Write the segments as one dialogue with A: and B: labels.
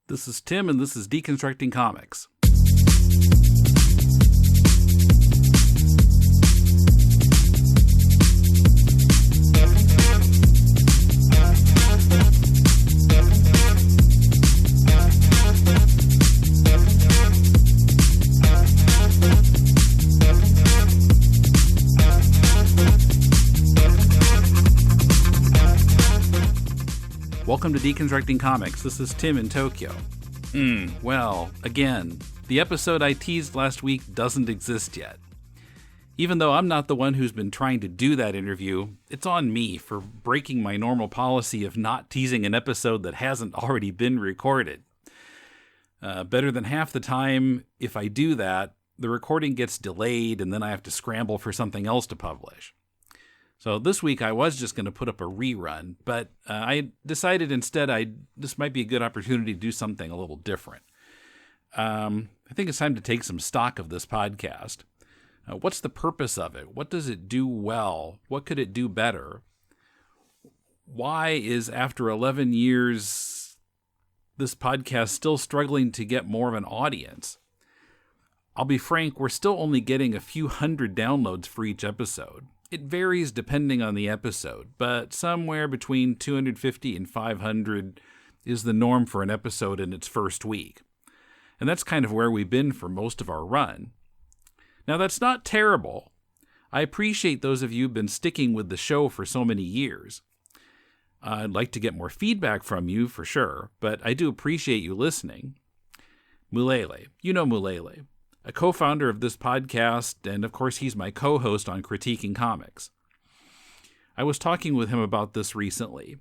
A: This is Tim, and this is Deconstructing Comics. Welcome to Deconstructing Comics. This is Tim in Tokyo. Well, again, the episode I teased last week doesn't exist yet. Even though I'm not the one who's been trying to do that interview, it's on me for breaking my normal policy of not teasing an episode that hasn't already been recorded. Better than half the time, if I do that, the recording gets delayed and then I have to scramble for something else to publish. So this week I was just going to put up a rerun, but I decided instead this might be a good opportunity to do something a little different. I think it's time to take some stock of this podcast. What's the purpose of it? What does it do well? What could it do better? Why is, after 11 years, this podcast still struggling to get more of an audience? I'll be frank, we're still only getting a few hundred downloads for each episode. It varies depending on the episode, but somewhere between 250 and 500 is the norm for an episode in its first week. And that's kind of where we've been for most of our run. Now, that's not terrible. I appreciate those of you who've been sticking with the show for so many years. I'd like to get more feedback from you for sure, but I do appreciate you listening. Mulele, you know Mulele, a co-founder of this podcast, and of course he's my co-host on Critiquing Comics. I was talking with him about this recently,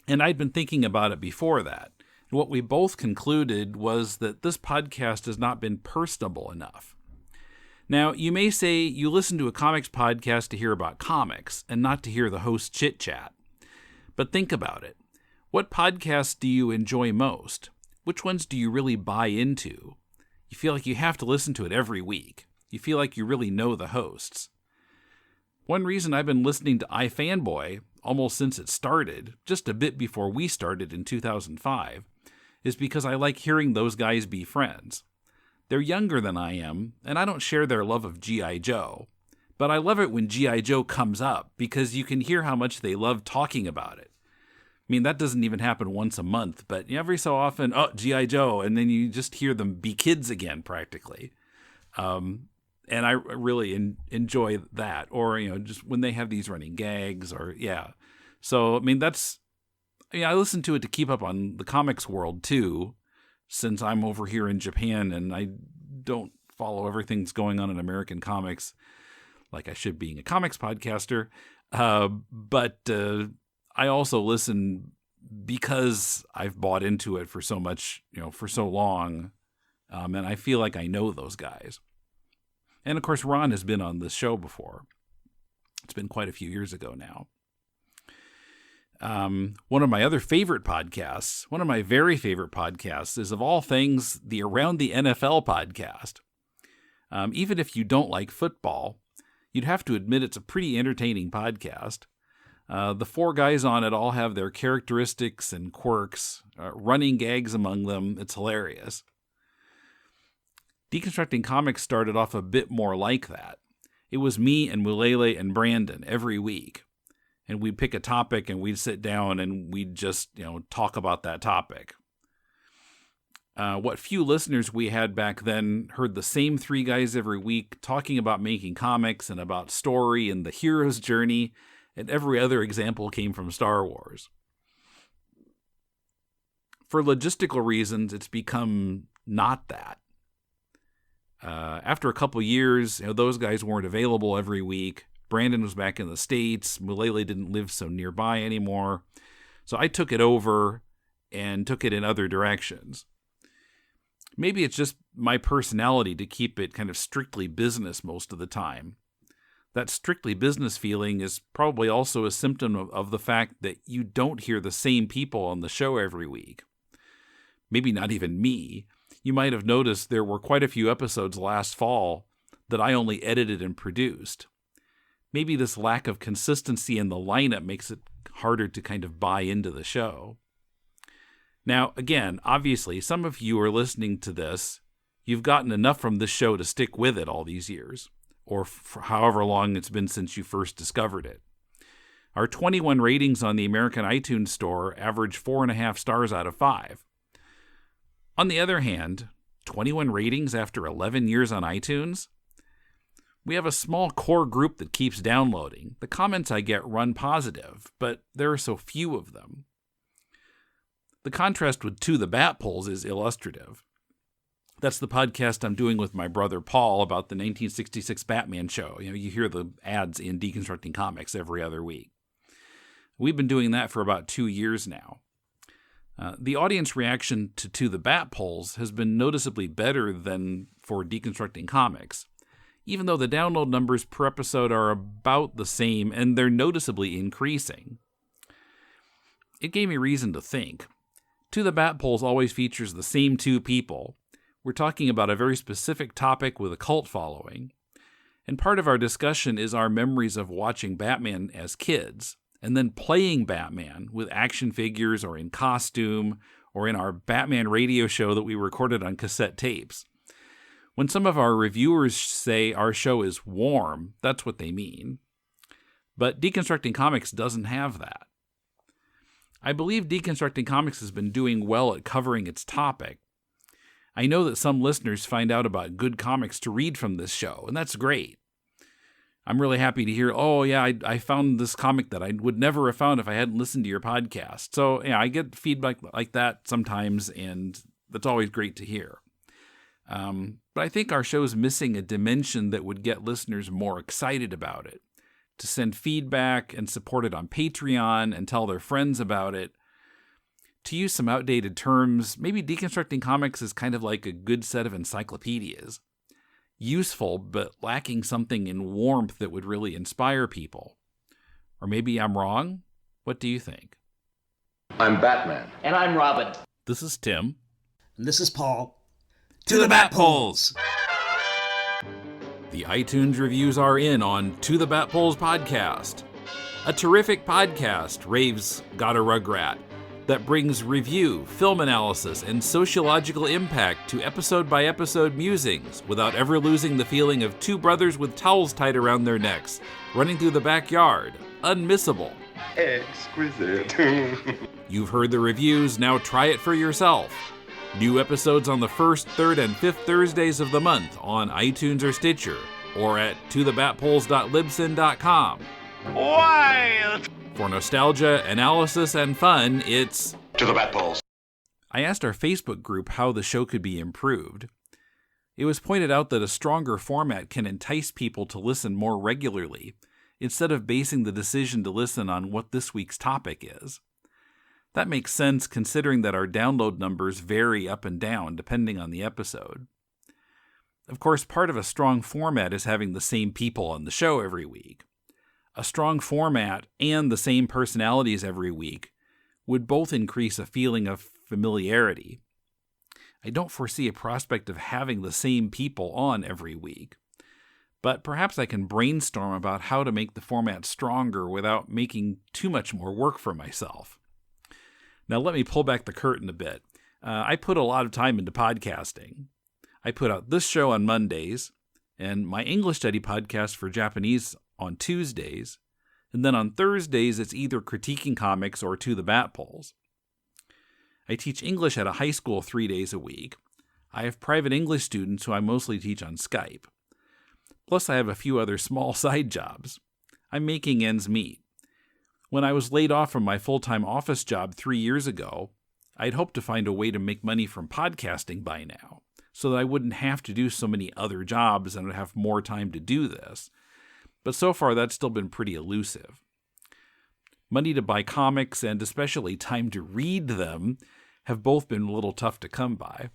A: and I'd been thinking about it before that. And what we both concluded was that this podcast has not been personable enough. Now, you may say you listen to a comics podcast to hear about comics, and not to hear the host chit-chat. But think about it. What podcasts do you enjoy most? Which ones do you really buy into? You feel like you have to listen to it every week. You feel like you really know the hosts. One reason I've been listening to iFanboy almost since it started, just a bit before we started in 2005, is because I like hearing those guys be friends. They're younger than I am, and I don't share their love of G.I. Joe. But I love it when G.I. Joe comes up, because you can hear how much they love talking about it. I mean, that doesn't even happen once a month, but every so often, G.I. Joe, and then you just hear them be kids again, practically. And I really enjoy that. Or, just when they have these running gags, or, yeah. So, I mean, I listen to it to keep up on the comics world, too, since I'm over here in Japan, and I don't follow everything that's going on in American comics like I should, being a comics podcaster. But I also listen because I've bought into it for so much, for so long, and I feel like I know those guys. And of course, Ron has been on this show before. It's been quite a few years ago now. One of my favorite podcasts is, of all things, the Around the NFL podcast. Even if you don't like football, you'd have to admit it's a pretty entertaining podcast. The four guys on it all have their characteristics and quirks, running gags among them. It's hilarious. Deconstructing Comics started off a bit more like that. It was me and Mulele and Brandon every week. And we'd pick a topic and we'd sit down and we'd just, talk about that topic. What few listeners we had back then heard the same three guys every week talking about making comics and about story and the hero's journey. And every other example came from Star Wars. For logistical reasons, it's become not that. After a couple years, those guys weren't available every week. Brandon was back in the States. Mulele didn't live so nearby anymore. So I took it over and took it in other directions. Maybe it's just my personality to keep it kind of strictly business most of the time. That strictly business feeling is probably also a symptom of the fact that you don't hear the same people on the show every week. Maybe not even me. You might have noticed there were quite a few episodes last fall that I only edited and produced. Maybe this lack of consistency in the lineup makes it harder to kind of buy into the show. Now, again, obviously, some of you are listening to this. You've gotten enough from this show to stick with it all these years, or for however long it's been since you first discovered it. Our 21 ratings on the American iTunes Store average 4.5 stars out of 5. On the other hand, 21 ratings after 11 years on iTunes? We have a small core group that keeps downloading. The comments I get run positive, but there are so few of them. The contrast with To the Bat Polls is illustrative. That's the podcast I'm doing with my brother Paul about the 1966 Batman show. You hear the ads in Deconstructing Comics every other week. We've been doing that for about 2 years now. The audience reaction to the Bat Polls has been noticeably better than for Deconstructing Comics, even though the download numbers per episode are about the same and they're noticeably increasing. It gave me reason to think. To the Bat Polls always features the same two people. We're talking about a very specific topic with a cult following. And part of our discussion is our memories of watching Batman as kids, and then playing Batman with action figures or in costume, or in our Batman radio show that we recorded on cassette tapes. When some of our reviewers say our show is warm, that's what they mean. But Deconstructing Comics doesn't have that. I believe Deconstructing Comics has been doing well at covering its topic. I know that some listeners find out about good comics to read from this show, and that's great. I'm really happy to hear, I found this comic that I would never have found if I hadn't listened to your podcast. So, I get feedback like that sometimes, and that's always great to hear. But I think our show's missing a dimension that would get listeners more excited about it. To send feedback and support it on Patreon and tell their friends about it. To use some outdated terms, maybe Deconstructing Comics is kind of like a good set of encyclopedias. Useful, but lacking something in warmth that would really inspire people. Or maybe I'm wrong? What do you think?
B: I'm Batman.
C: And I'm Robin.
A: This is Tim.
D: And this is Paul.
A: To the Bat Polls! The iTunes reviews are in on To the Bat Polls podcast. A terrific podcast, raves Got a Rugrat, that brings review, film analysis, and sociological impact to episode-by-episode musings without ever losing the feeling of two brothers with towels tied around their necks, running through the backyard. Unmissable.
B: Exquisite.
A: You've heard the reviews, now try it for yourself. New episodes on the first, third, and fifth Thursdays of the month on iTunes or Stitcher, or at tothebatpolls.libsyn.com.
B: Wild!
A: For nostalgia, analysis, and fun, it's
B: To the Bat Polls.
A: I asked our Facebook group how the show could be improved. It was pointed out that a stronger format can entice people to listen more regularly, instead of basing the decision to listen on what this week's topic is. That makes sense considering that our download numbers vary up and down depending on the episode. Of course, part of a strong format is having the same people on the show every week. A strong format and the same personalities every week would both increase a feeling of familiarity. I don't foresee a prospect of having the same people on every week, but perhaps I can brainstorm about how to make the format stronger without making too much more work for myself. Now let me pull back the curtain a bit. I put a lot of time into podcasting. I put out this show on Mondays, and my English study podcast for Japanese on Tuesdays, and then on Thursdays it's either Critiquing Comics or To the Bat Polls. I teach English at a high school 3 days a week. I have private English students who I mostly teach on Skype. Plus I have a few other small side jobs. I'm making ends meet. When I was laid off from my full-time office job 3 years ago, I'd hoped to find a way to make money from podcasting by now, so that I wouldn't have to do so many other jobs and would have more time to do this. But so far, that's still been pretty elusive. Money to buy comics and especially time to read them have both been a little tough to come by.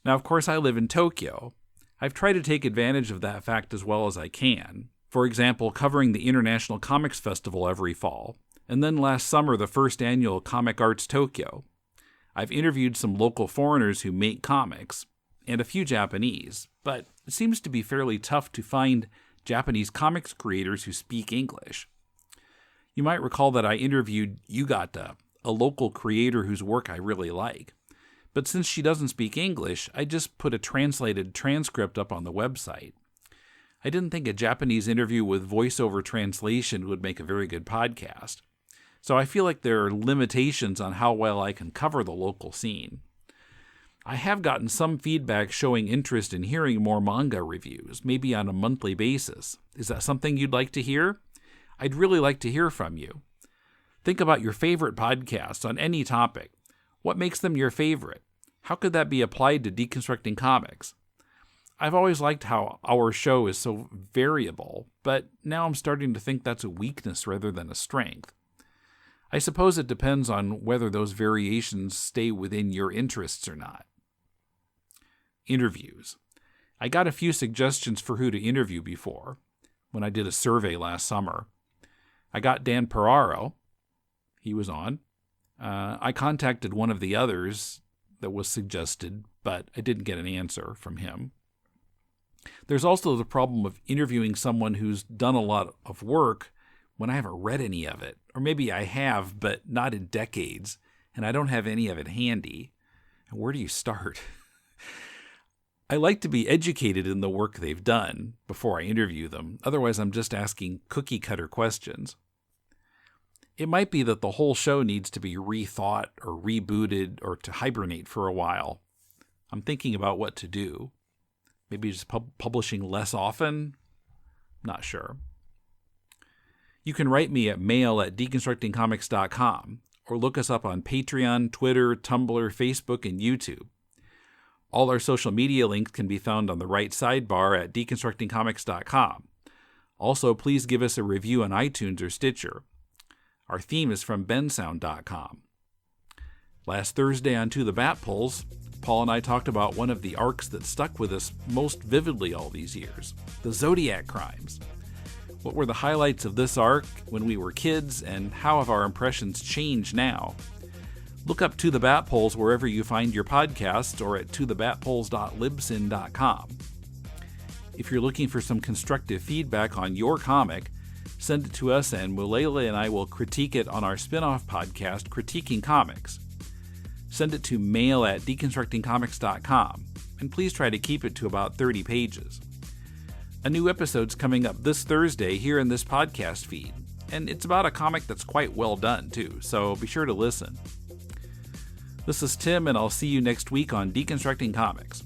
A: Now, of course, I live in Tokyo. I've tried to take advantage of that fact as well as I can. For example, covering the International Comics Festival every fall, and then last summer the first annual Comic Arts Tokyo. I've interviewed some local foreigners who make comics, and a few Japanese, but it seems to be fairly tough to find Japanese comics creators who speak English. You might recall that I interviewed Yugata, a local creator whose work I really like. But since she doesn't speak English, I just put a translated transcript up on the website. I didn't think a Japanese interview with voiceover translation would make a very good podcast. So I feel like there are limitations on how well I can cover the local scene. I have gotten some feedback showing interest in hearing more manga reviews, maybe on a monthly basis. Is that something you'd like to hear? I'd really like to hear from you. Think about your favorite podcasts on any topic. What makes them your favorite? How could that be applied to Deconstructing Comics? I've always liked how our show is so variable, but now I'm starting to think that's a weakness rather than a strength. I suppose it depends on whether those variations stay within your interests or not. Interviews. I got a few suggestions for who to interview before, when I did a survey last summer. I got Dan Peraro. He was on. I contacted one of the others that was suggested, but I didn't get an answer from him. There's also the problem of interviewing someone who's done a lot of work when I haven't read any of it. Or maybe I have, but not in decades, and I don't have any of it handy. And where do you start? I like to be educated in the work they've done before I interview them. Otherwise, I'm just asking cookie-cutter questions. It might be that the whole show needs to be rethought or rebooted or to hibernate for a while. I'm thinking about what to do. Maybe just publishing less often? Not sure. You can write me at mail@deconstructingcomics.com or look us up on Patreon, Twitter, Tumblr, Facebook, and YouTube. All our social media links can be found on the right sidebar at deconstructingcomics.com. Also, please give us a review on iTunes or Stitcher. Our theme is from bensound.com. Last Thursday on To the Bat Pulls, Paul and I talked about one of the arcs that stuck with us most vividly all these years, the Zodiac Crimes. What were the highlights of this arc when we were kids, and how have our impressions changed now? Look up To the Bat Pulls wherever you find your podcasts or at tothebatpulls.libsyn.com. If you're looking for some constructive feedback on your comic, send it to us and Mulele and I will critique it on our spin-off podcast, Critiquing Comics. Send it to mail@deconstructingcomics.com, and please try to keep it to about 30 pages. A new episode's coming up this Thursday here in this podcast feed, and it's about a comic that's quite well done, too, so be sure to listen. This is Tim, and I'll see you next week on Deconstructing Comics.